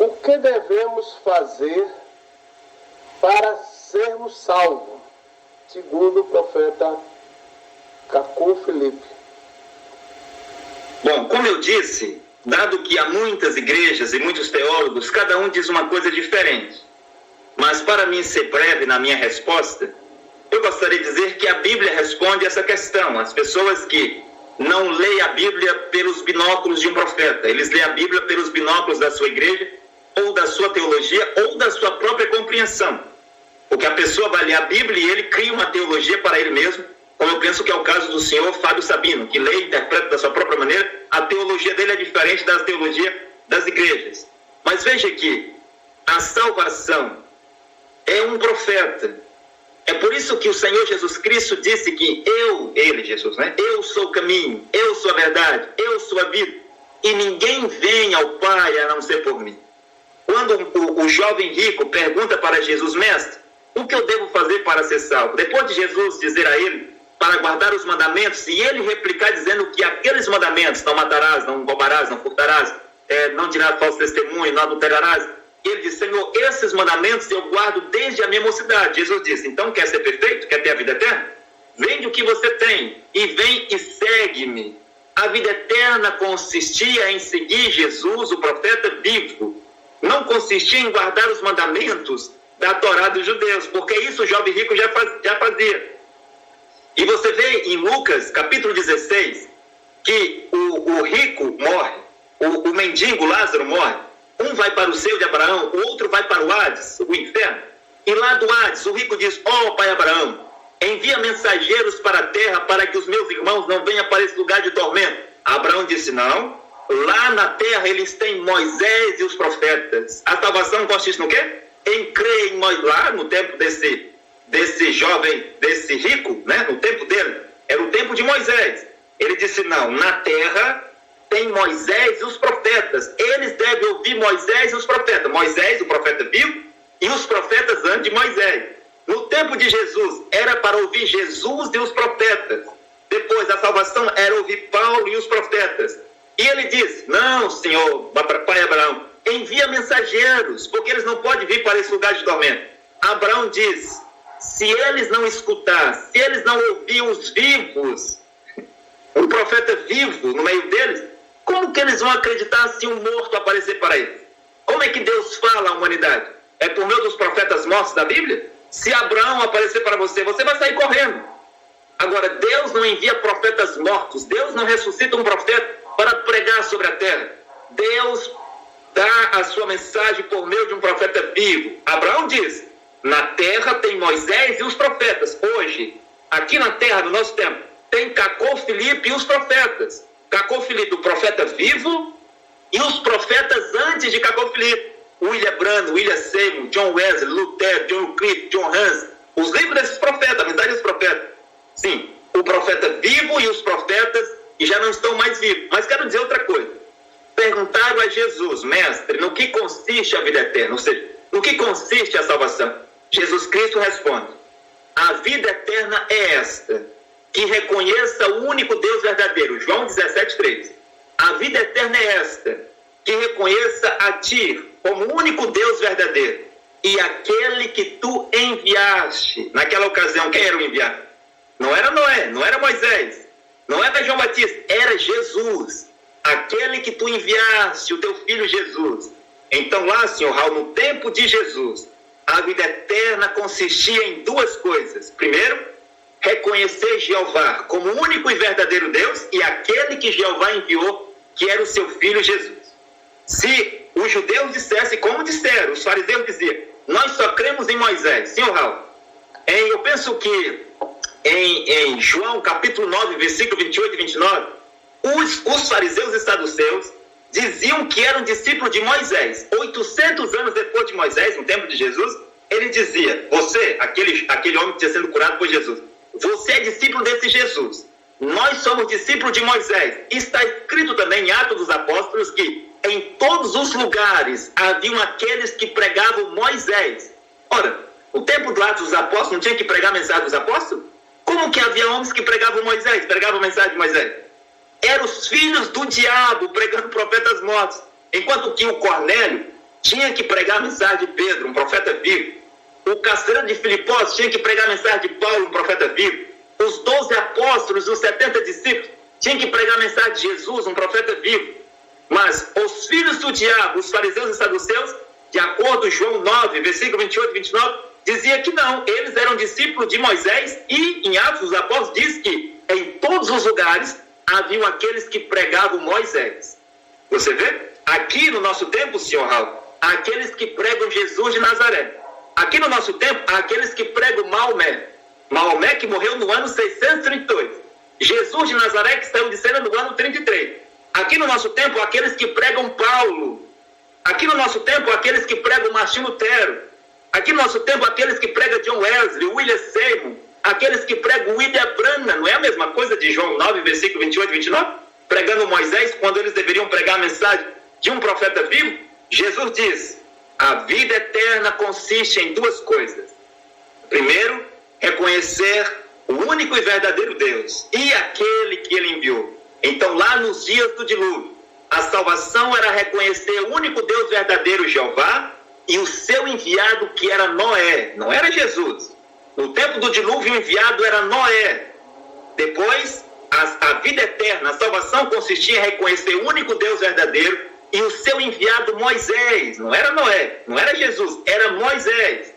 O que devemos fazer para sermos salvos? Segundo o profeta Cacu Felipe. Bom, como eu disse, dado que há muitas igrejas e muitos teólogos, cada um diz uma coisa diferente. Mas para mim ser breve na minha resposta, eu gostaria de dizer que a Bíblia responde essa questão. As pessoas que não leem a Bíblia pelos binóculos de um profeta, eles leem a Bíblia pelos binóculos da sua igreja, ou da sua teologia, ou da sua própria compreensão. Porque a pessoa vai ler a Bíblia e ele cria uma teologia para ele mesmo, como eu penso que é o caso do senhor Fábio Sabino, que lê e interpreta da sua própria maneira. A teologia dele é diferente da teologia das igrejas. Mas veja que a salvação é um profeta. É por isso que o Senhor Jesus Cristo disse que Jesus, né? Eu sou o caminho, eu sou a verdade, eu sou a vida. E ninguém vem ao Pai a não ser por mim. Quando o jovem rico pergunta para Jesus, mestre, o que eu devo fazer para ser salvo? Depois de Jesus dizer a ele para guardar os mandamentos, e ele replicar dizendo que aqueles mandamentos, não matarás, não roubarás, não furtarás, não dirás falso testemunho, não adulterarás, ele diz, Senhor, esses mandamentos eu guardo desde a minha mocidade. Jesus disse, então quer ser perfeito? Quer ter a vida eterna? Vende o que você tem e vem e segue-me. A vida eterna consistia em seguir Jesus, o profeta vivo. Não consistia em guardar os mandamentos da Torá dos judeus, porque isso o jovem rico já fazia. E você vê em Lucas, capítulo 16, que o rico morre, o mendigo Lázaro morre. Um vai para o seio de Abraão, o outro vai para o Hades, o inferno. E lá do Hades, o rico diz, pai Abraão, envia mensageiros para a terra para que os meus irmãos não venham para esse lugar de tormento. Abraão disse, não, lá na terra eles têm Moisés e os profetas. A salvação consiste no quê? Em crer em Moisés. Lá no tempo desse jovem, desse rico, né? No tempo dele, era o tempo de Moisés. Ele disse, não, na terra tem Moisés e os profetas. Eles devem ouvir Moisés e os profetas. Moisés, o profeta vivo, e os profetas antes de Moisés. No tempo de Jesus, era para ouvir Jesus e os profetas. Depois, a salvação era ouvir Paulo e os profetas. E ele disse, não, Senhor, pai Abraão, envia mensageiros, porque eles não podem vir para esse lugar de tormento. Abraão diz, se eles não escutar, se eles não ouvir os vivos, um profeta vivo no meio deles, como que eles vão acreditar se um morto aparecer para eles? Como é que Deus fala à humanidade? É por meio dos profetas mortos da Bíblia? Se Abraão aparecer para você, você vai sair correndo. Agora, Deus não envia profetas mortos. Deus não ressuscita um profeta para pregar sobre a terra. Deus dá a sua mensagem por meio de um profeta vivo. Abraão diz, na terra tem Moisés e os profetas. Hoje, aqui na terra, no nosso tempo, tem Cacu Felipe e os profetas. Cacu Felipe, o profeta vivo, e os profetas antes de Cacu Felipe. William Branham, William Seymour, John Wesley, Lutero, John Wycliffe, John Hus. Os livros desses profetas, a mensagem dos profetas. Sim, o profeta vivo e os profetas que já não estão mais vivos. Mas quero dizer outra coisa. Perguntaram a Jesus, mestre, no que consiste a vida eterna? Ou seja, no que consiste a salvação? Jesus Cristo responde, a vida eterna é esta, que reconheça o único Deus verdadeiro. João 17,3. A vida eterna é esta, que reconheça a ti como o único Deus verdadeiro e aquele que tu enviaste. Naquela ocasião, quem era o enviado? Não era Noé, não era Moisés, não era João Batista, era Jesus. Aquele que tu enviaste, o teu filho Jesus. Então lá, senhor Raul, no tempo de Jesus, a vida eterna consistia em duas coisas. Primeiro, reconhecer Jeová como o único e verdadeiro Deus e aquele que Jeová enviou, que era o seu filho Jesus. Se os judeus dissessem, como disseram, os fariseus diziam, nós só cremos em Moisés. Senhor Raul, eu penso que em João capítulo 9, versículo 28 e 29, os fariseus e saduceus diziam que eram discípulos de Moisés. 800 anos depois de Moisés, no tempo de Jesus, ele dizia, você, aquele homem que tinha sido curado por Jesus, você é discípulo desse Jesus. Nós somos discípulos de Moisés. Está escrito também em Atos dos Apóstolos que em todos os lugares haviam aqueles que pregavam Moisés. Ora, o tempo do Atos dos Apóstolos não tinha que pregar a mensagem dos apóstolos? Como que havia homens que pregavam Moisés, pregavam a mensagem de Moisés? Eram os filhos do diabo pregando profetas mortos. Enquanto que o Cornélio tinha que pregar a mensagem de Pedro, um profeta vivo. O carcereiro de Filipós tinha que pregar a mensagem de Paulo, um profeta vivo. Os 12 apóstolos, os 70 discípulos, tinham que pregar a mensagem de Jesus, um profeta vivo. Mas os filhos do diabo, os fariseus e saduceus, de acordo com João 9, versículo 28 e 29, dizia que não, eles eram discípulos de Moisés, e em Atos dos Apóstolos diz que em todos os lugares haviam aqueles que pregavam Moisés. Você vê? Aqui no nosso tempo, senhor Raul, há aqueles que pregam Jesus de Nazaré. Aqui no nosso tempo, há aqueles que pregam Maomé. Maomé que morreu no ano 632. Jesus de Nazaré que saiu de cena no ano 33. Aqui no nosso tempo, há aqueles que pregam Paulo. Aqui no nosso tempo, há aqueles que pregam Martinho Lutero. Aqui no nosso tempo, há aqueles que pregam John Wesley, William Seymour. Aqueles que pregam William Branham. Não é a mesma coisa de João 9, versículo 28 e 29? Pregando Moisés, quando eles deveriam pregar a mensagem de um profeta vivo. Jesus diz: a vida eterna consiste em duas coisas. Primeiro, reconhecer o único e verdadeiro Deus e aquele que ele enviou. Então, lá nos dias do dilúvio, a salvação era reconhecer o único Deus verdadeiro, Jeová, e o seu enviado, que era Noé. Não era Jesus. No tempo do dilúvio, o enviado era Noé. Depois, a vida eterna, a salvação consistia em reconhecer o único Deus verdadeiro e o seu enviado Moisés. Não era Noé, não era Jesus, era Moisés.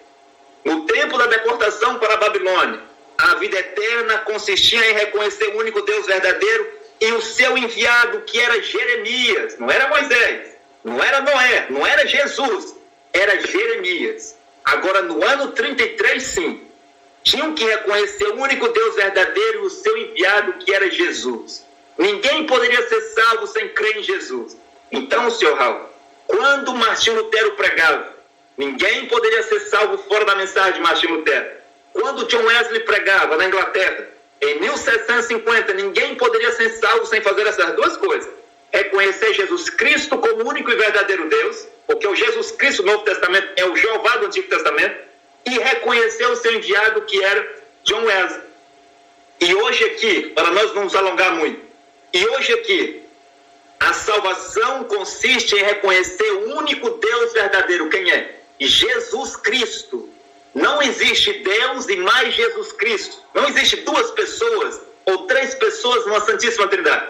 No tempo da deportação para a Babilônia, a vida eterna consistia em reconhecer o único Deus verdadeiro e o seu enviado, que era Jeremias. Não era Moisés, não era Noé, não era Jesus, era Jeremias. Agora, no ano 33, sim, tinham que reconhecer o único Deus verdadeiro e o seu enviado, que era Jesus. Ninguém poderia ser salvo sem crer em Jesus. Então, senhor Raul, quando Martinho Lutero pregava, ninguém poderia ser salvo fora da mensagem de Martinho Lutero. Quando John Wesley pregava na Inglaterra, em 1750, ninguém poderia ser salvo sem fazer essas duas coisas. Reconhecer Jesus Cristo como o único e verdadeiro Deus, porque o Jesus Cristo do Novo Testamento é o Jeová do Antigo Testamento, e reconhecer o seu enviado, que era John Wesley. E hoje aqui, para nós não nos alongar muito, e hoje aqui, a salvação consiste em reconhecer o único Deus verdadeiro. Quem é? Jesus Cristo. Não existe Deus e mais Jesus Cristo. Não existe duas pessoas ou três pessoas numa Santíssima Trindade.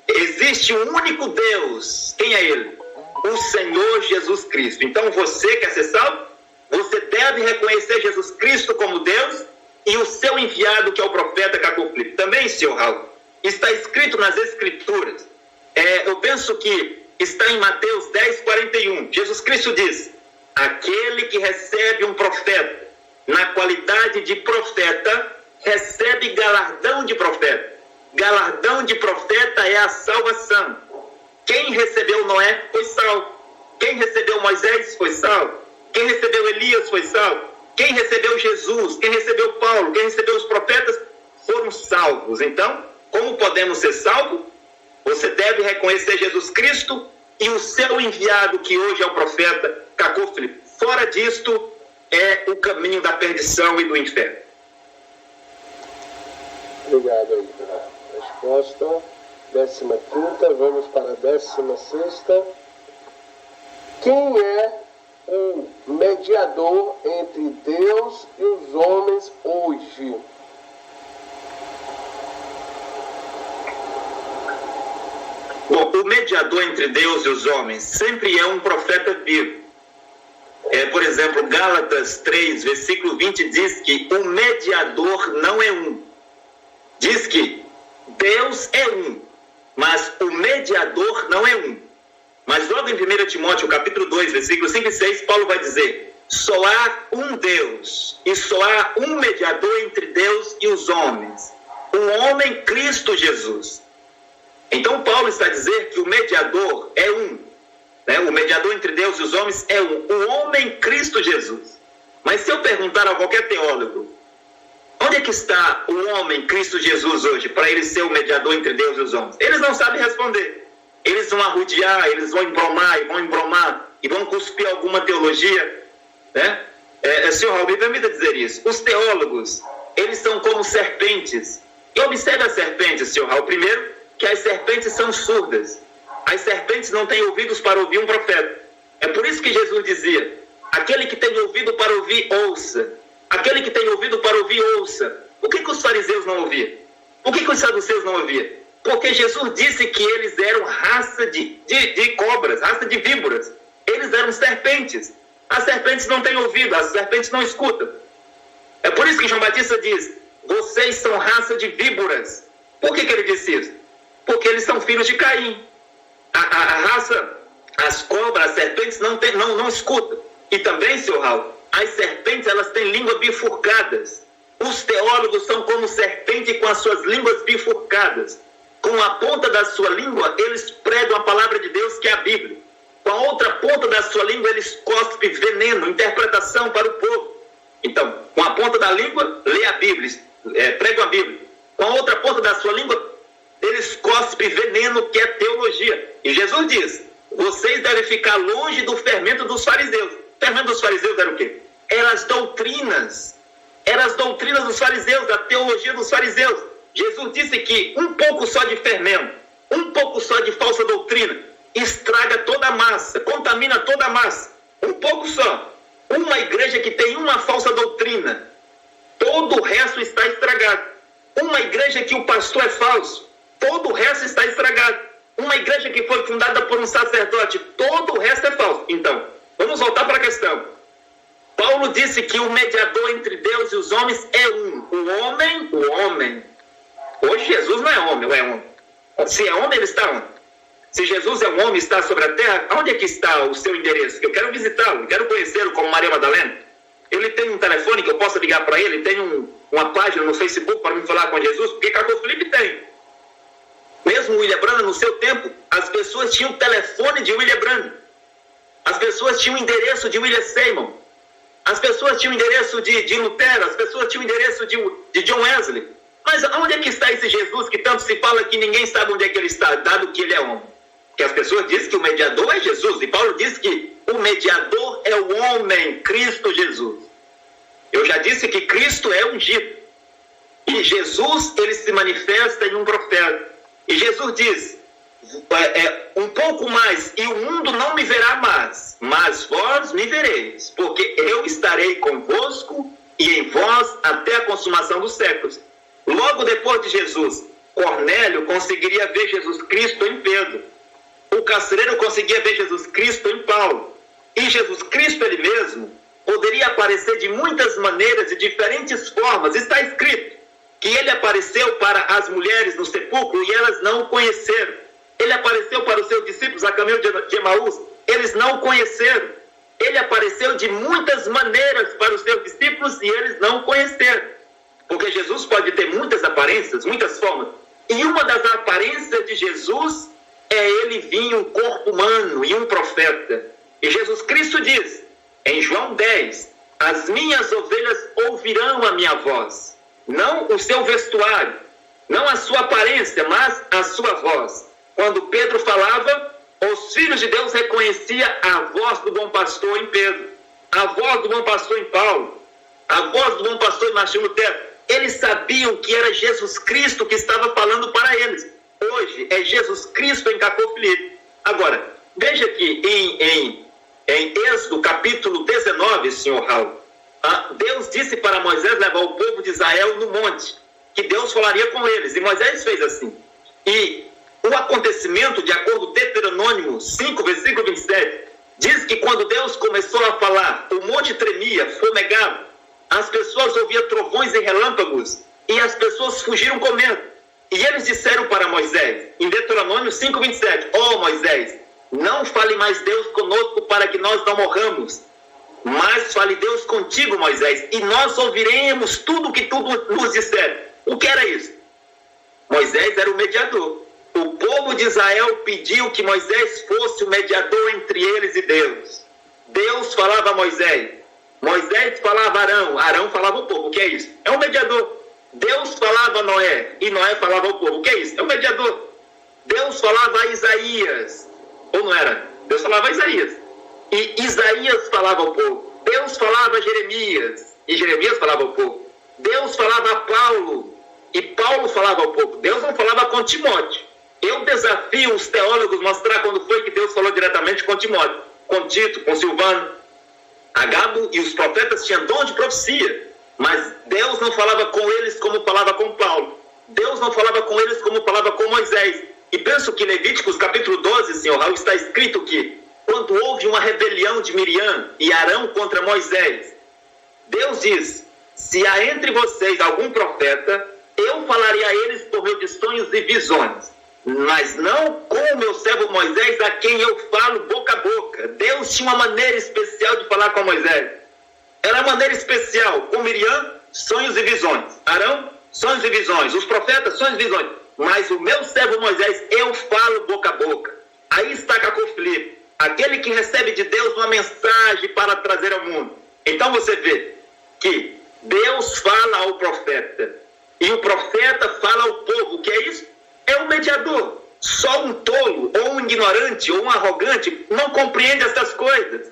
Existe um único Deus. Quem é Ele? O Senhor Jesus Cristo. Então, você quer ser salvo? Você deve reconhecer Jesus Cristo como Deus e o seu enviado, que é o profeta Caco Filipe. Também, senhor Raul, está escrito nas Escrituras. Eu penso que está em Mateus 10, 41. Jesus Cristo diz: aquele que recebe um profeta na qualidade de profeta, recebe galardão de profeta. Galardão de profeta é a salvação. Quem recebeu Noé foi salvo. Quem recebeu Moisés foi salvo. Quem recebeu Elias foi salvo. Quem recebeu Jesus, quem recebeu Paulo, quem recebeu os profetas foram salvos. Então, como podemos ser salvos? Você deve reconhecer Jesus Cristo e o seu enviado, que hoje é o profeta Caco Filipe. Fora disto, é o caminho da perdição e do inferno. Obrigado aí pela resposta. 15ª, vamos para a 16ª. Quem é o mediador entre Deus e os homens hoje? Bom, o mediador entre Deus e os homens sempre é um profeta vivo. Por exemplo, Gálatas 3, versículo 20 diz que o mediador não é um. Diz que Deus é um, mas o mediador não é um. Mas logo em 1 Timóteo, capítulo 2, versículos 5 e 6, Paulo vai dizer: só há um Deus, e só há um mediador entre Deus e os homens, o homem Cristo Jesus. Então Paulo está a dizer que o mediador é um, né? O mediador entre Deus e os homens é um, o homem Cristo Jesus. Mas se eu perguntar a qualquer teólogo, onde é que está o homem Cristo Jesus hoje, para ele ser o mediador entre Deus e os homens? Eles não sabem responder. Eles vão arrudear, eles vão embromar e vão cuspir alguma teologia, né? Senhor Raul, me permita dizer isso. Os teólogos, eles são como serpentes. E observe as serpentes, senhor Raul. Primeiro, que as serpentes são surdas. As serpentes não têm ouvidos para ouvir um profeta. É por isso que Jesus dizia: aquele que tem ouvido para ouvir, ouça. Aquele que tem ouvido para ouvir, ouça. Por que os fariseus não ouviam? Por que os saduceus não ouviam? Porque Jesus disse que eles eram raça de cobras, raça de víboras. Eles eram serpentes. As serpentes não têm ouvido, as serpentes não escutam. É por isso que João Batista diz: vocês são raça de víboras. Por que ele disse isso? Porque eles são filhos de Caim. A raça, as cobras, as serpentes não escutam. E também, senhor Raul, as serpentes, elas têm línguas bifurcadas. Os teólogos são como serpente com as suas línguas bifurcadas. Com a ponta da sua língua, eles pregam a palavra de Deus, que é a Bíblia. Com a outra ponta da sua língua, eles cospem veneno, interpretação para o povo. Então, com a ponta da língua, lê a Bíblia, pregam a Bíblia. Com a outra ponta da sua língua, eles cospem veneno, que é teologia. E Jesus diz: vocês devem ficar longe do fermento dos fariseus. O fermento dos fariseus era o quê? Eram as doutrinas. Eram as doutrinas dos fariseus, a teologia dos fariseus. Jesus disse que um pouco só de fermento, um pouco só de falsa doutrina, estraga toda a massa, contamina toda a massa. Um pouco só. Uma igreja que tem uma falsa doutrina, todo o resto está estragado. Uma igreja que o pastor é falso, todo o resto está estragado. Uma igreja que foi fundada por um sacerdote, todo o resto é falso. Então, vamos voltar para a questão. Paulo disse que o mediador entre Deus e os homens é um. O homem. Hoje Jesus não é homem, ou é homem? Se é homem, ele está onde? Se Jesus é um homem e está sobre a terra, onde é que está o seu endereço? Eu quero visitá-lo, quero conhecê-lo como Maria Madalena. Ele tem um telefone que eu possa ligar para ele, tem uma página no Facebook para me falar com Jesus, porque Cacô Felipe tem. Mesmo William Branham, no seu tempo, as pessoas tinham o telefone de William Branham. As pessoas tinham o endereço de William Seymour. As pessoas tinham o endereço de Lutero. As pessoas tinham o endereço de John Wesley. Mas onde é que está esse Jesus que tanto se fala que ninguém sabe onde é que ele está, dado que ele é homem? Porque as pessoas dizem que o mediador é Jesus. E Paulo diz que o mediador é o homem, Cristo Jesus. Eu já disse que Cristo é ungido. E Jesus, ele se manifesta em um profeta. E Jesus diz: um pouco mais, e o mundo não me verá mais, mas vós me vereis, porque eu estarei convosco e em vós até a consumação dos séculos. Logo depois de Jesus, Cornélio conseguiria ver Jesus Cristo em Pedro. O carcereiro conseguia ver Jesus Cristo em Paulo. E Jesus Cristo ele mesmo poderia aparecer de muitas maneiras, de diferentes formas. Está escrito que ele apareceu para as mulheres no sepulcro e elas não o conheceram. Ele apareceu para os seus discípulos a caminho de Emaús, eles não o conheceram. Ele apareceu de muitas maneiras para os seus discípulos e eles não o conheceram. Porque Jesus pode ter muitas aparências, muitas formas. E uma das aparências de Jesus é ele vir em um corpo humano e um profeta. E Jesus Cristo diz, em João 10, as minhas ovelhas ouvirão a minha voz. Não o seu vestuário, não a sua aparência, mas a sua voz. Quando Pedro falava, os filhos de Deus reconheciam a voz do bom pastor em Pedro, a voz do bom pastor em Paulo, a voz do bom pastor em Martinho Lutero. Eles sabiam que era Jesus Cristo que estava falando para eles. Hoje é Jesus Cristo em Cacô Felipe. Agora, veja que em Êxodo capítulo 19, senhor Raul, Deus disse para Moisés levar o povo de Israel no monte, que Deus falaria com eles. E Moisés fez assim. E o acontecimento, de acordo com Deuteronômio 5, versículo 27, diz que quando Deus começou a falar, o monte tremia, fumegava, as pessoas ouviam trovões e relâmpagos, e as pessoas fugiram com medo. E eles disseram para Moisés, em Deuteronômio 5, 27, ó Moisés, não fale mais Deus conosco para que nós não morramos, mas fale Deus contigo, Moisés, e nós ouviremos tudo o que tu nos disser. O que era isso? Moisés era o mediador. O povo de Israel pediu que Moisés fosse o mediador entre eles e Deus. Deus falava a Moisés. Moisés falava a Arão. Arão falava ao povo. O que é isso? É um mediador. Deus falava a Noé. E Noé falava ao povo. O que é isso? É um mediador. Deus falava a Isaías. Ou não era? Deus falava a Isaías. E Isaías falava ao povo. Deus falava a Jeremias. E Jeremias falava ao povo. Deus falava a Paulo. E Paulo falava ao povo. Deus não falava com Timóteo. Eu desafio os teólogos a mostrar quando foi que Deus falou diretamente com Timóteo. com Tito, com Silvano. Agabo e os profetas tinham dom de profecia, mas Deus não falava com eles como falava com Paulo. Deus não falava com eles como falava com Moisés. E penso que Levíticos capítulo 12, senhor Raul, está escrito que quando houve uma rebelião de Miriam e Arão contra Moisés, Deus diz: se há entre vocês algum profeta, eu falaria a eles por meio de sonhos e visões, mas não com o meu servo Moisés, a quem eu falo boca a boca. Deus tinha uma maneira especial de falar com Moisés. Era uma maneira especial. Com Miriam, sonhos e visões. Arão, sonhos e visões. Os profetas, sonhos e visões. Mas o meu servo Moisés, eu falo boca a boca. Aí está Cacofilipe, aquele que recebe de Deus uma mensagem para trazer ao mundo. Então você vê que Deus fala ao profeta e o profeta fala ao povo. O que é isso? É um mediador. Só um tolo, ou um ignorante, ou um arrogante não compreende essas coisas.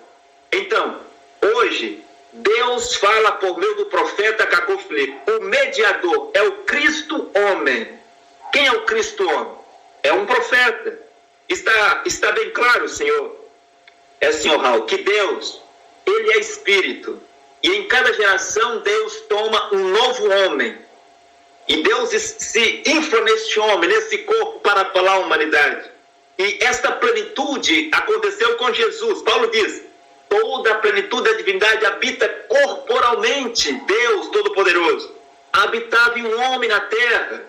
Então, hoje, Deus fala por meio do profeta Cacofilipe. O mediador é o Cristo homem. Quem é o Cristo homem? É um profeta. Está bem claro, Senhor? Senhor Raul, que Deus, Ele é Espírito. E em cada geração, Deus toma um novo homem. E Deus se infla neste homem, nesse corpo, para falar à humanidade. E esta plenitude aconteceu com Jesus. Paulo diz: toda a plenitude da divindade habita corporalmente. Deus Todo-Poderoso habitava em um homem na terra.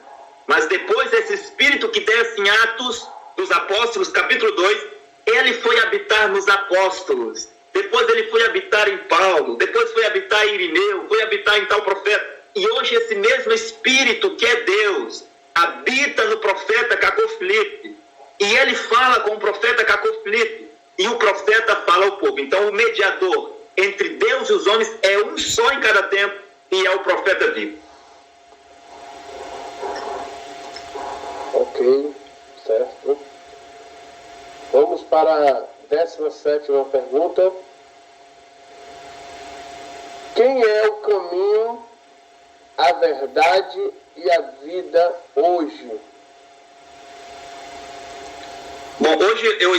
Mas depois esse Espírito que desce em Atos dos Apóstolos, capítulo 2, ele foi habitar nos apóstolos. Depois ele foi habitar em Paulo. Depois foi habitar em Irineu. Foi habitar em tal profeta. E hoje esse mesmo Espírito que é Deus habita no profeta Cacofilipe. E ele fala com o profeta Cacofilipe. E o profeta fala ao povo. Então o mediador entre Deus e os homens é um só em cada tempo. E é o profeta vivo. Ok, certo. Vamos para a 17ª pergunta. Quem é o caminho, a verdade e a vida hoje? Bom, hoje eu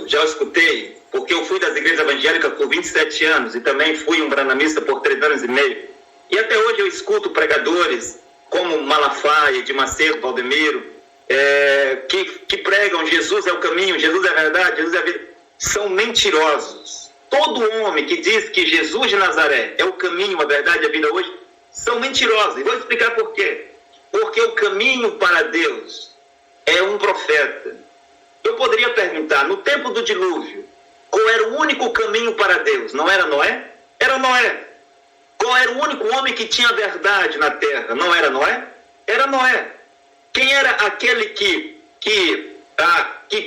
já escutei, porque eu fui das igrejas evangélicas por 27 anos e também fui umbranamista por 3 anos e meio. E até hoje eu escuto pregadores como Malafaia, de Macedo, Valdemiro, que pregam Jesus é o caminho, Jesus é a verdade, Jesus é a vida. São mentirosos. Todo homem que diz que Jesus de Nazaré é o caminho, a verdade e a vida hoje, são mentirosos. E vou explicar por quê. Porque o caminho para Deus é um profeta. Eu poderia perguntar, no tempo do dilúvio, qual era o único caminho para Deus? Não era Noé? Era Noé. Qual era o único homem que tinha verdade na terra? Não era Noé? Era Noé. Quem era aquele que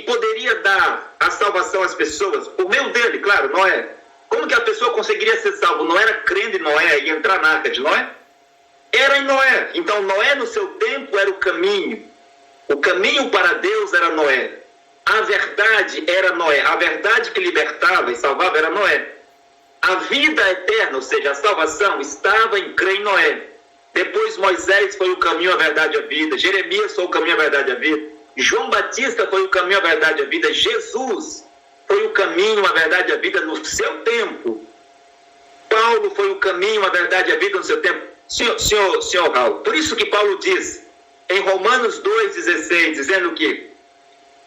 poderia dar a salvação às pessoas? Por meio dele, claro, Noé. Como que a pessoa conseguiria ser salvo? Não era crendo em Noé e entrar na arca de Noé? Era em Noé. Então Noé no seu tempo era o caminho. O caminho para Deus era Noé. A verdade era Noé. A verdade que libertava e salvava era Noé. A vida eterna, ou seja, a salvação, estava em crer em Noé. Depois Moisés foi o caminho, a verdade e a vida. Jeremias foi o caminho, a verdade e a vida. João Batista foi o caminho, a verdade e a vida. Jesus foi o caminho, a verdade e a vida no seu tempo. Paulo foi o caminho, a verdade e a vida no seu tempo. Senhor Raul, por isso que Paulo diz em Romanos 2,16, dizendo que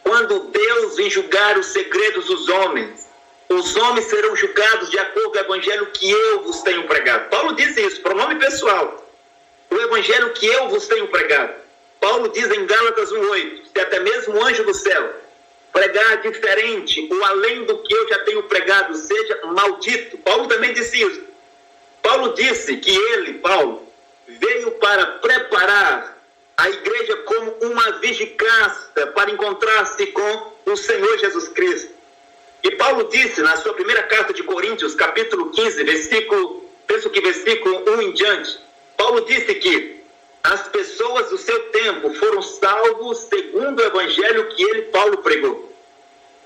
quando Deus vem julgar os segredos dos homens, os homens serão julgados de acordo com o evangelho que eu vos tenho pregado. Paulo diz isso, pronome pessoal. O evangelho que eu vos tenho pregado. Paulo diz em Gálatas 1,8, se até mesmo o anjo do céu pregar diferente ou além do que eu já tenho pregado, seja maldito. Paulo também disse isso. Paulo disse que ele, Paulo, veio para preparar a igreja como uma virgem casta para encontrar-se com o Senhor Jesus Cristo. E Paulo disse na sua primeira carta de Coríntios, capítulo 15, versículo 1 em diante, Paulo disse que as pessoas do seu tempo foram salvos segundo o evangelho que ele, Paulo, pregou.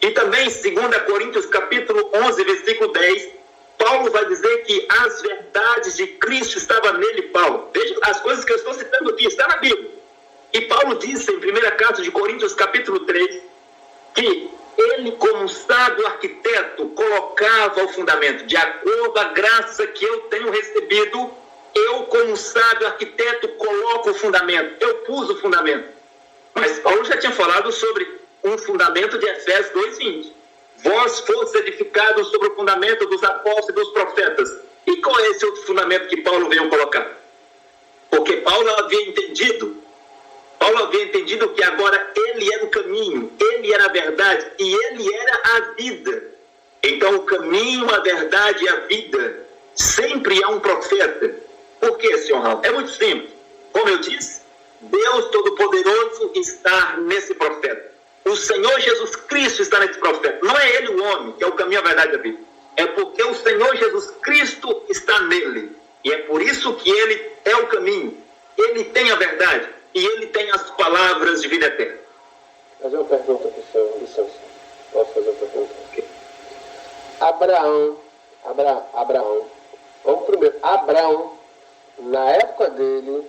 E também em 2 Coríntios, capítulo 11, versículo 10, Paulo vai dizer que as verdades de Cristo estavam nele, Paulo. Veja as coisas que eu estou citando aqui, está na Bíblia. E Paulo disse em 1 carta de Coríntios, capítulo 3, que ele, como um sábio arquiteto, colocava o fundamento. De acordo à graça que eu tenho recebido, eu, como um sábio arquiteto, coloco o fundamento. Eu pus o fundamento. Mas Paulo já tinha falado sobre um fundamento de Efésios 2:20. Vós foste edificados sobre o fundamento dos apóstolos e dos profetas. E qual é esse outro fundamento que Paulo veio colocar? Porque Paulo havia entendido que agora ele era o caminho, ele era a verdade e ele era a vida. Então o caminho, a verdade e a vida sempre há um profeta. Por quê, senhor Raul? É muito simples. Como eu disse, Deus Todo-Poderoso está nesse profeta. O Senhor Jesus Cristo está nesse profeta. Não é ele o homem, que é o caminho, a verdade e a vida. É porque o Senhor Jesus Cristo está nele. E é por isso que ele é o caminho. Ele tem a verdade. E ele tem as palavras de vida eterna. Fazer uma pergunta para o senhor, licença. Posso fazer uma pergunta? Abraão. Vamos primeiro. Abraão, na época dele,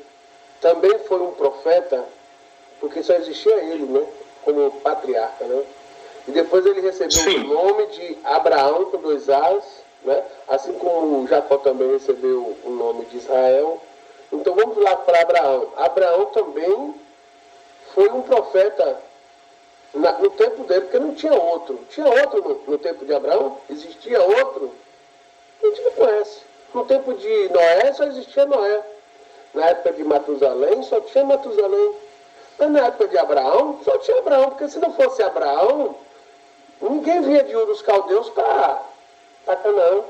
também foi um profeta, porque só existia ele, né? Como patriarca, né? E depois ele recebeu o nome de Abraão com 2 As, né? Assim como Jacó também recebeu o nome de Israel. Então vamos lá para Abraão. Abraão também foi um profeta no tempo dele, porque não tinha outro. Tinha outro no tempo de Abraão? Existia outro? A gente não conhece. No tempo de Noé só existia Noé. Na época de Matusalém só tinha Matusalém. Mas na época de Abraão só tinha Abraão, porque se não fosse Abraão, ninguém vinha de Ur dos Caldeus para Canaã.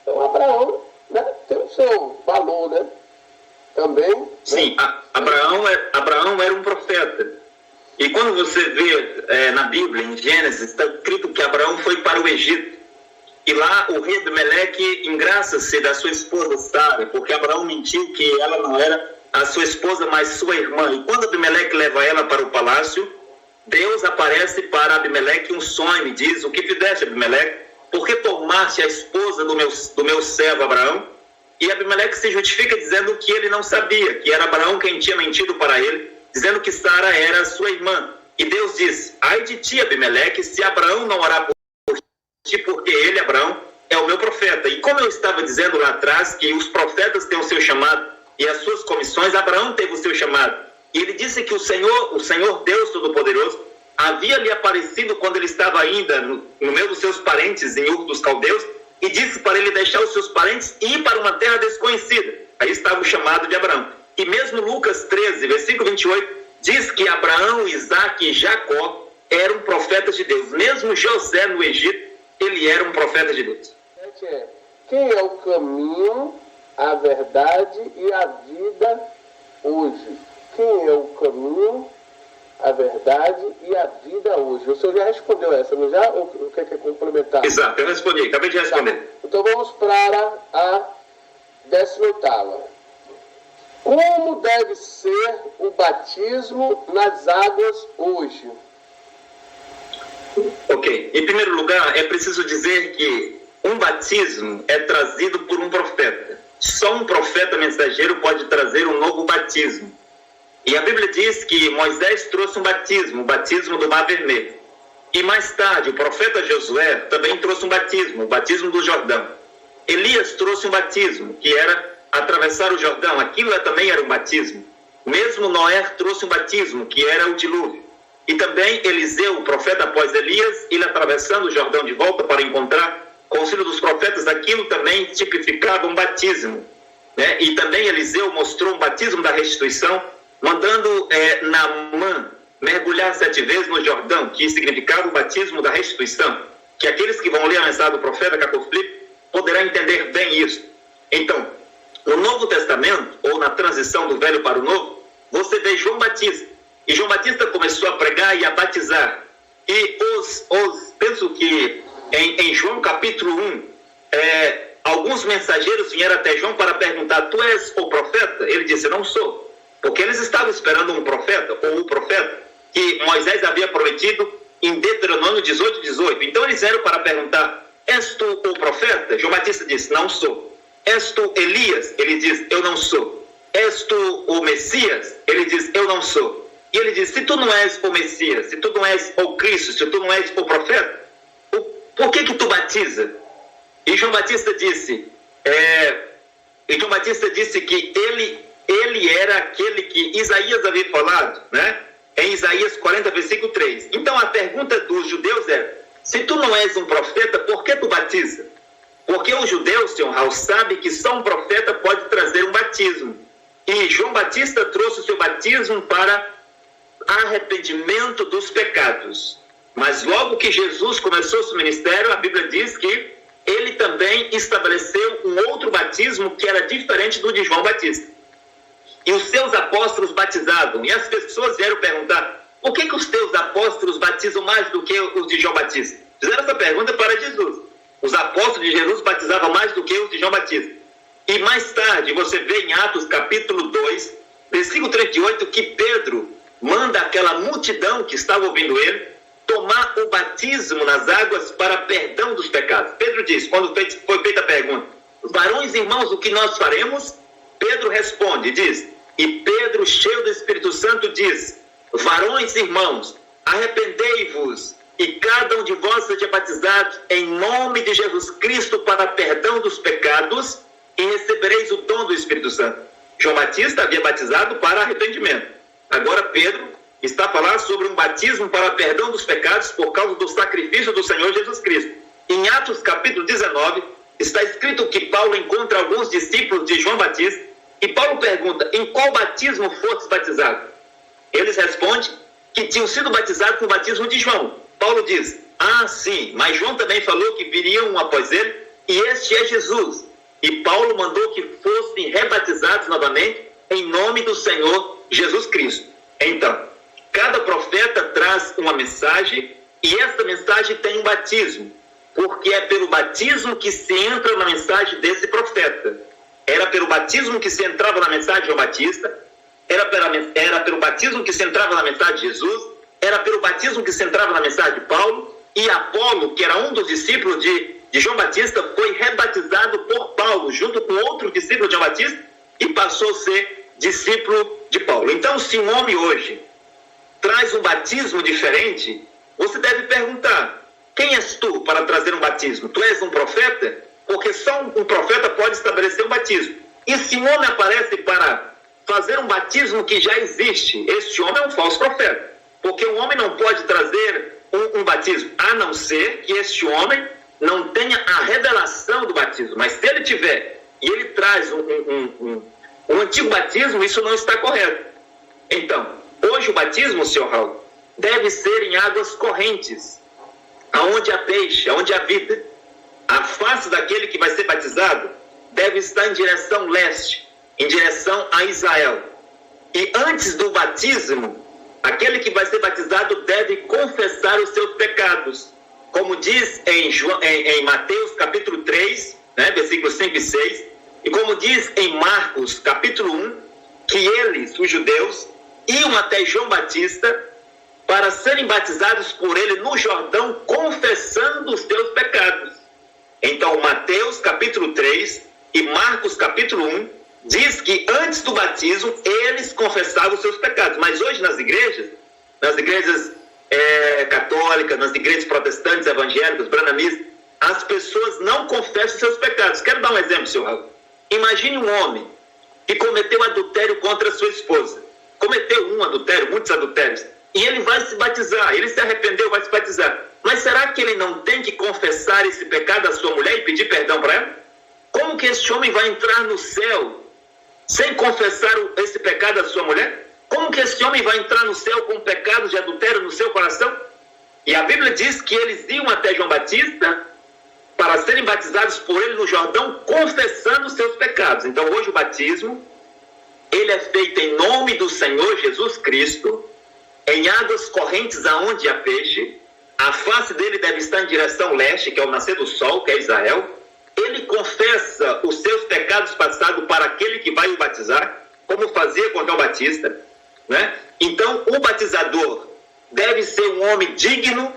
Então Abraão, né, tem o seu valor, né? Também. Sim, né? Abraão era um profeta. E quando você vê na Bíblia, em Gênesis, está escrito que Abraão foi para o Egito. E lá o rei Abimeleque engraça-se da sua esposa Sara, porque Abraão mentiu que ela não era a sua esposa, mas sua irmã. E quando Abimeleque leva ela para o palácio, Deus aparece para Abimeleque um sonho e diz: o que fizeste, Abimeleque? Por que tomaste a esposa do meu servo Abraão? E Abimeleque se justifica dizendo que ele não sabia, que era Abraão quem tinha mentido para ele, dizendo que Sara era sua irmã. E Deus diz: ai de ti, Abimeleque, se Abraão não orar por ti, porque ele, Abraão, é o meu profeta. E como eu estava dizendo lá atrás, que os profetas têm o seu chamado e as suas comissões, Abraão teve o seu chamado. E ele disse que o Senhor Deus Todo-Poderoso havia lhe aparecido quando ele estava ainda no meio dos seus parentes, em Ur dos Caldeus, e disse para ele deixar os seus parentes e ir para uma terra desconhecida. Aí estava o chamado de Abraão. E mesmo Lucas 13, versículo 28, diz que Abraão, Isaque e Jacó eram profetas de Deus. Mesmo José no Egito, ele era um profeta de Deus. Quem é o caminho, a verdade e a vida hoje? Quem é o caminho, a verdade e a vida hoje? O senhor já respondeu essa, não já? Ou quer complementar? Exato, eu respondi, acabei de responder. Tá. Então vamos para a 18ª. Como deve ser o batismo nas águas hoje? Ok, em primeiro lugar, é preciso dizer que um batismo é trazido por um profeta. Só um profeta mensageiro pode trazer um novo batismo. E a Bíblia diz que Moisés trouxe um batismo, o batismo do Mar Vermelho. E mais tarde, o profeta Josué também trouxe um batismo, o batismo do Jordão. Elias trouxe um batismo, que era atravessar o Jordão. Aquilo também era um batismo. Mesmo Noé trouxe um batismo, que era o dilúvio. E também Eliseu, o profeta após Elias, ele atravessando o Jordão de volta para encontrar com o filho dos profetas, aquilo também tipificava um batismo, né? E também Eliseu mostrou um batismo da restituição, mandando Naamã mergulhar 7 vezes no Jordão, que significava o batismo da restituição, que aqueles que vão ler a mensagem do profeta Caco Filipe poderão entender bem isso. Então, no Novo Testamento, ou na transição do Velho para o Novo, você vê João Batista. E João Batista começou a pregar e a batizar. E penso que em João capítulo 1, alguns mensageiros vieram até João para perguntar: tu és o profeta? Ele disse: não sou. Porque eles estavam esperando um profeta, ou o profeta, que Moisés havia prometido em Deuteronômio 18:18. Então eles vieram para perguntar: és tu o profeta? João Batista disse: não sou. És tu Elias? Ele diz: eu não sou. És tu o Messias? Ele diz: eu não sou. E ele diz, se tu não és o Messias, se tu não és o Cristo, se tu não és o profeta, por que tu batiza? E João Batista disse que ele era aquele que Isaías havia falado, né? Em Isaías 40, versículo 3. Então a pergunta dos judeus é, se tu não és um profeta, por que tu batiza? Porque os judeus, Sr. Raul, sabem que só um profeta pode trazer um batismo. E João Batista trouxe o seu batismo para arrependimento dos pecados. Mas logo que Jesus começou seu ministério, a Bíblia diz que ele também estabeleceu um outro batismo que era diferente do de João Batista. E os seus apóstolos batizavam. E as pessoas vieram perguntar, por que os teus apóstolos batizam mais do que os de João Batista? Fizeram essa pergunta para Jesus. Os apóstolos de Jesus batizavam mais do que os de João Batista. E mais tarde, você vê em Atos capítulo 2, versículo 38, que Pedro manda aquela multidão que estava ouvindo ele tomar o batismo nas águas para perdão dos pecados. Pedro diz, quando foi feita a pergunta, varões e irmãos, o que nós faremos? Pedro responde, diz, e Pedro, cheio do Espírito Santo, diz, varões e irmãos, arrependei-vos e cada um de vós seja batizado em nome de Jesus Cristo para perdão dos pecados e recebereis o dom do Espírito Santo. João Batista havia batizado para arrependimento. Agora Pedro está a falar sobre um batismo para perdão dos pecados por causa do sacrifício do Senhor Jesus Cristo. Em Atos capítulo 19, está escrito que Paulo encontra alguns discípulos de João Batista e Paulo pergunta, em qual batismo fostes batizados? Eles respondem que tinham sido batizados com o batismo de João. Paulo diz, sim, mas João também falou que viria um após ele e este é Jesus. E Paulo mandou que fossem rebatizados novamente em nome do Senhor Jesus Cristo. Então, cada profeta traz uma mensagem e essa mensagem tem um batismo, porque é pelo batismo que se entra na mensagem desse profeta. Era pelo batismo que se entrava na mensagem de João Batista, era pelo batismo que se entrava na mensagem de Jesus, era pelo batismo que se entrava na mensagem de Paulo, e Apolo, que era um dos discípulos de João Batista, foi rebatizado por Paulo, junto com outro discípulo de João Batista, e passou a ser discípulo de Paulo. Então, se um homem hoje traz um batismo diferente, você deve perguntar, quem és tu para trazer um batismo? Tu és um profeta? Porque só um profeta pode estabelecer um batismo. E se um homem aparece para fazer um batismo que já existe, este homem é um falso profeta. Porque um homem não pode trazer um batismo, a não ser que este homem não tenha a revelação do batismo. Mas se ele tiver, e ele traz um antigo batismo, isso não está correto. Então, hoje o batismo, Sr. Raul, deve ser em águas correntes, aonde há peixe, aonde há vida. A face daquele que vai ser batizado deve estar em direção leste, em direção a Israel. E antes do batismo, aquele que vai ser batizado deve confessar os seus pecados. Como diz em Mateus capítulo 3, né, versículos 5 e 6, e como diz em Marcos capítulo 1, que eles, os judeus, iam até João Batista para serem batizados por ele no Jordão, confessando os seus pecados. Então, Mateus capítulo 3 e Marcos capítulo 1 diz que antes do batismo eles confessavam os seus pecados. Mas hoje nas igrejas católicas, nas igrejas protestantes, evangélicas, branamistas, as pessoas não confessam os seus pecados. Quero dar um exemplo, senhor Raul. Imagine um homem que cometeu adultério contra a sua esposa. Cometeu um adultério, muitos adultérios. E ele vai se batizar, ele se arrependeu, vai se batizar. Mas será que ele não tem que confessar esse pecado à sua mulher e pedir perdão para ela? Como que esse homem vai entrar no céu sem confessar esse pecado à sua mulher? Como que esse homem vai entrar no céu com pecados de adultério no seu coração? E a Bíblia diz que eles iam até João Batista para serem batizados por ele no Jordão, confessando os seus pecados. Então hoje o batismo, ele é feito em nome do Senhor Jesus Cristo, em águas correntes aonde há peixe. A face dele deve estar em direção leste, que é o nascer do sol, que é Israel. Ele confessa os seus pecados passados para aquele que vai o batizar, como fazia com João Batista, né? Então, o batizador deve ser um homem digno,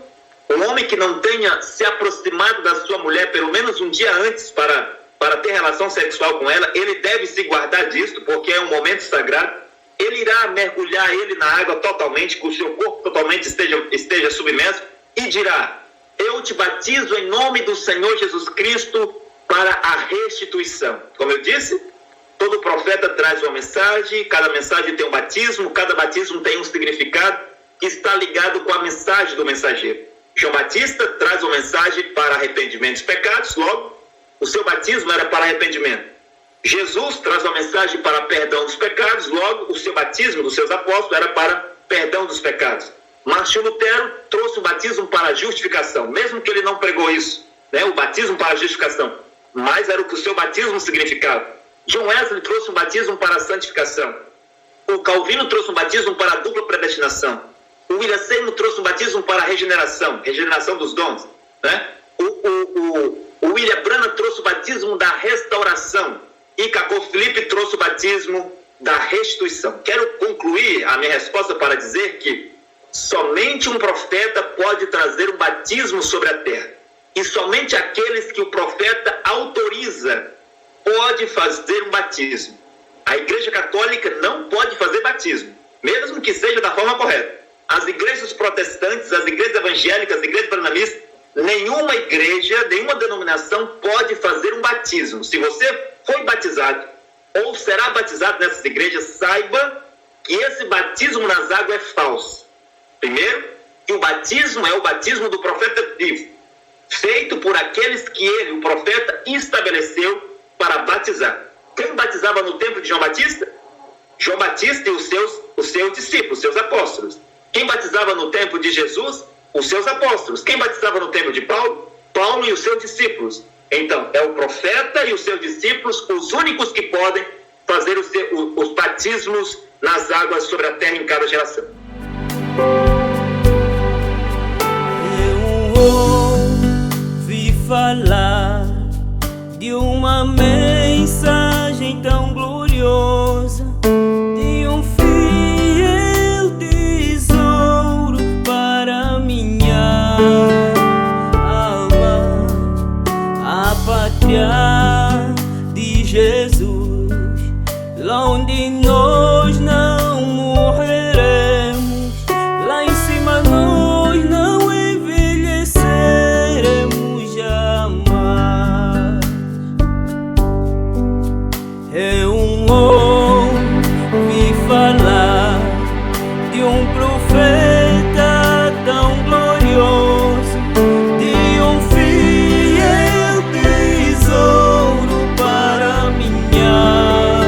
um homem que não tenha se aproximado da sua mulher pelo menos um dia antes para ter relação sexual com ela. Ele deve se guardar disso, porque é um momento sagrado. ele irá mergulhar ele na água totalmente, que o seu corpo totalmente esteja submerso, e dirá: eu te batizo em nome do Senhor Jesus Cristo para a restituição. Como eu disse, todo profeta traz uma mensagem, cada mensagem tem um batismo, cada batismo tem um significado que está ligado com a mensagem do mensageiro. João Batista traz uma mensagem para arrependimento dos pecados, logo, o seu batismo era para arrependimento. Jesus traz uma mensagem para perdão dos pecados, logo, o seu batismo dos seus apóstolos era para perdão dos pecados. Martinho Lutero trouxe o batismo para a justificação, mesmo que ele não pregou isso, né, o batismo para a justificação, mas era o que o seu batismo significava. John Wesley trouxe um batismo para a santificação. O Calvino trouxe um batismo para a dupla predestinação. O William Seymour trouxe um batismo para a regeneração dos dons, né? O William Branham trouxe o batismo da restauração. E Cacô Felipe trouxe o batismo da restituição. Quero concluir a minha resposta para dizer que somente um profeta pode trazer um batismo sobre a terra. E somente aqueles que o profeta autoriza pode fazer um batismo. A Igreja Católica não pode fazer batismo, mesmo que seja da forma correta. As igrejas protestantes, as igrejas evangélicas, as igrejas branamistas, nenhuma igreja, nenhuma denominação pode fazer um batismo. Se você foi batizado ou será batizado nessas igrejas, saiba que esse batismo nas águas é falso. Primeiro, que o batismo é o batismo do profeta vivo, feito por aqueles que ele, o profeta, estabeleceu para batizar. Quem batizava no tempo de João Batista? João Batista e os seus discípulos, os seus apóstolos. Quem batizava no tempo de Jesus? Os seus apóstolos. Quem batizava no tempo de Paulo? Paulo e os seus discípulos. Então, é o profeta e os seus discípulos os únicos que podem fazer os batismos nas águas sobre a terra em cada geração. Eu ouvi falar de uma mensagem tão gloriosa, de um fiel tesouro para minha alma, a pátria de Jesus, lá onde nós não morreremos, lá em cima nós não envelheceremos jamais. Eu ouvi falar de um profeta tão glorioso, de um fiel tesouro para minha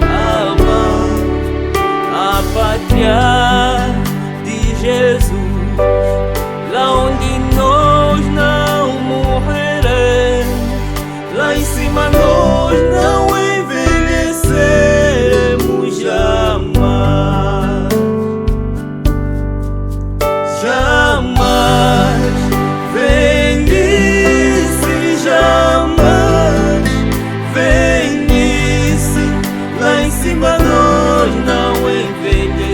alma, a pátria de Jesus, lá onde nós não morreremos, lá em cima nós não envelheceremos jamais, jamais, velhice, jamais, velhice, lá em cima nós não envelhecemos.